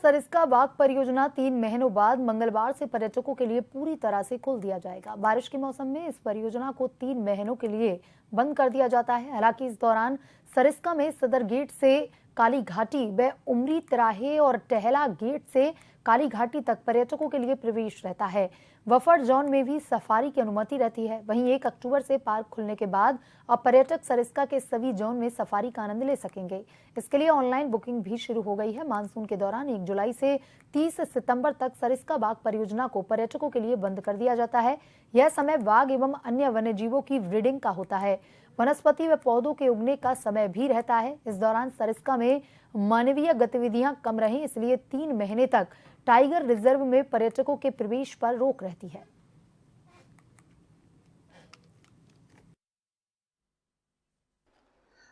सरिस्का बाग परियोजना 3 महीनों बाद मंगलवार से पर्यटकों के लिए पूरी तरह से खोल दिया जाएगा। बारिश के मौसम में इस परियोजना को 3 महीनों के लिए बंद कर दिया जाता है। हालांकि इस दौरान सरिस्का में सदर गेट से काली घाटी व उमरी तिराहे और टहला गेट से काली घाटी तक पर्यटकों के लिए प्रवेश रहता है। बफर जोन में भी सफारी की अनुमति रहती है। वहीं 1 अक्टूबर से पार्क खुलने के बाद अब पर्यटक सरिस्का के सभी जोन में सफारी का आनंद ले सकेंगे। इसके लिए ऑनलाइन बुकिंग भी शुरू हो गई है। मानसून के दौरान 1 जुलाई से 30 सितंबर तक सरिस्का बाग परियोजना को पर्यटकों के लिए बंद कर दिया जाता है। यह समय बाघ एवं अन्य वन्य जीवों की ब्रीडिंग का होता है। वनस्पति व पौधों के उगने का समय भी रहता है। इस दौरान सरिस्का में मानवीय गतिविधियां कम रहें, इसलिए 3 महीने तक टाइगर रिजर्व में पर्यटकों के प्रवेश पर रोक रहती है।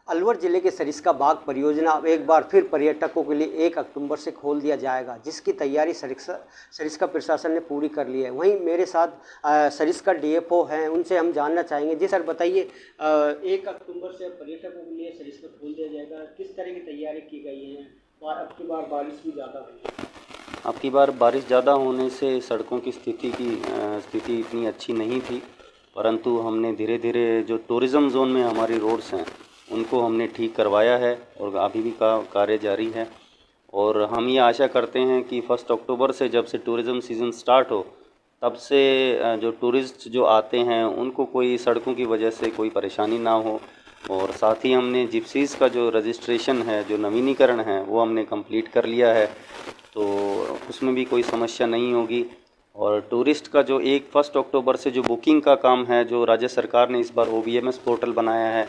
अलवर जिले के सरिस्का बाग परियोजना अब एक बार फिर पर्यटकों के लिए 1 अक्टूबर से खोल दिया जाएगा, जिसकी तैयारी सरिस्का प्रशासन ने पूरी कर ली है। वहीं मेरे साथ सरिस्का डीएफओ हैं, उनसे हम जानना चाहेंगे। जी सर, बताइए 1 अक्टूबर से पर्यटकों के लिए सरिस्का खोल दिया जाएगा, किस तरह की तैयारी की गई है और अब की बार बारिश भी ज़्यादा हुई है? अब की बार बारिश ज़्यादा होने से सड़कों की स्थिति इतनी अच्छी नहीं थी, परंतु हमने धीरे धीरे जो टूरिज़्म जोन में हमारी रोड्स हैं उनको हमने ठीक करवाया है और अभी भी कार्य जारी है। और हम ये आशा करते हैं कि 1 अक्टूबर से जब से टूरिज़्म सीज़न स्टार्ट हो तब से जो टूरिस्ट जो आते हैं उनको कोई सड़कों की वजह से कोई परेशानी ना हो। और साथ ही हमने जिप्सीज़ का जो रजिस्ट्रेशन है, जो नवीनीकरण है, वो हमने कंप्लीट कर लिया है, तो उसमें भी कोई समस्या नहीं होगी। और टूरिस्ट का जो 1 अक्टूबर से जो बुकिंग का काम है, जो राज्य सरकार ने इस बार OBMS पोर्टल बनाया है,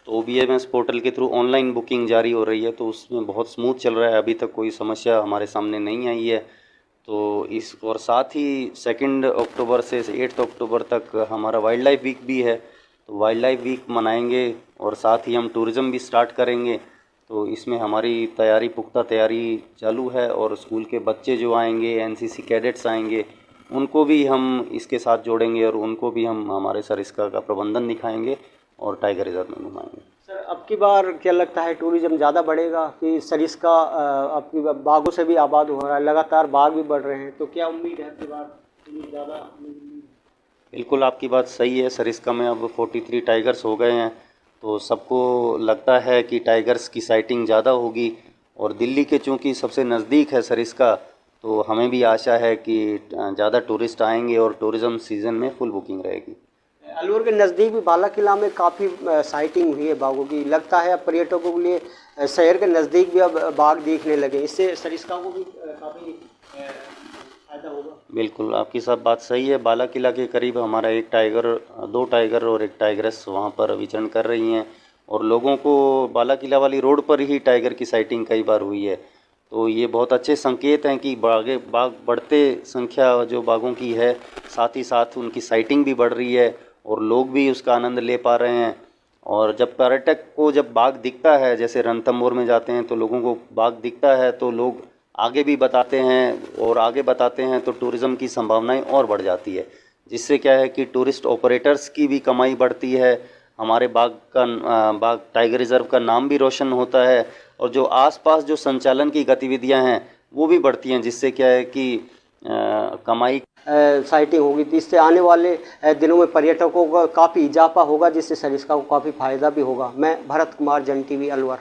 तो OBMS पोर्टल के थ्रू ऑनलाइन बुकिंग जारी हो रही है, तो उसमें बहुत स्मूथ चल रहा है। अभी तक कोई समस्या हमारे सामने नहीं आई है। तो इस और साथ ही 2 अक्टूबर से 8 अक्टूबर तक हमारा वाइल्ड लाइफ वीक भी है, तो वाइल्ड लाइफ वीक मनाएंगे और साथ ही हम टूरिज़्म भी स्टार्ट करेंगे। तो इसमें हमारी पुख्ता तैयारी चालू है। और स्कूल के बच्चे जो आएंगे, NCC कैडेट्स आएंगे, उनको भी हम इसके साथ जोड़ेंगे और उनको भी हम हमारे सरिस्का का प्रबंधन दिखाएंगे और टाइगर रिजर्व में घुमाएंगे। सर, अब की बार क्या लगता है, टूरिज़्म ज़्यादा बढ़ेगा कि सरिस्का अब की बाघों से भी आबाद हो रहा है, लगातार बाघ भी बढ़ रहे हैं, तो क्या उम्मीद है अब की बार ज़्यादा? बिल्कुल, आपकी बात सही है। सरिस्का में अब 43 टाइगर्स हो गए हैं, तो सबको लगता है कि टाइगर्स की साइटिंग ज़्यादा होगी। और दिल्ली के चूँकि सबसे नज़दीक है सरिस्का, तो हमें भी आशा है कि ज़्यादा टूरिस्ट आएंगे और टूरिज़्म सीज़न में फुल बुकिंग रहेगी। अलवर के नज़दीक भी बाला किला में काफ़ी साइटिंग हुई है बाघों की। लगता है अब पर्यटकों के लिए शहर के नज़दीक भी अब बाघ देखने लगे, इससे सरिस्का को भी काफ़ी फायदा होगा। बिल्कुल, आपकी सब बात सही है। बाला किला के करीब हमारा 2 टाइगर और 1 टाइगरेस वहाँ पर विचरण कर रही हैं और लोगों को बाला किला वाली रोड पर ही टाइगर की साइटिंग कई बार हुई है। तो ये बहुत अच्छे संकेत हैं कि बाघ बढ़ते संख्या जो बाघों की है, साथ ही साथ उनकी साइटिंग भी बढ़ रही है और लोग भी उसका आनंद ले पा रहे हैं। और जब पर्यटक को जब बाघ दिखता है, जैसे रणथंभौर में जाते हैं तो लोगों को बाघ दिखता है, तो लोग आगे भी बताते हैं और आगे बताते हैं तो टूरिज़्म की संभावनाएं और बढ़ जाती है, जिससे क्या है कि टूरिस्ट ऑपरेटर्स की भी कमाई बढ़ती है, हमारे बाग टाइगर रिज़र्व का नाम भी रोशन होता है और जो आसपास जो संचालन की गतिविधियां हैं वो भी बढ़ती हैं, जिससे क्या है कि कमाई साइटिंग होगी, तो इससे आने वाले दिनों में पर्यटकों का काफ़ी इजाफा होगा, जिससे सरिस्का को काफ़ी फ़ायदा भी होगा। मैं भरत कुमार, जन TV, अलवर।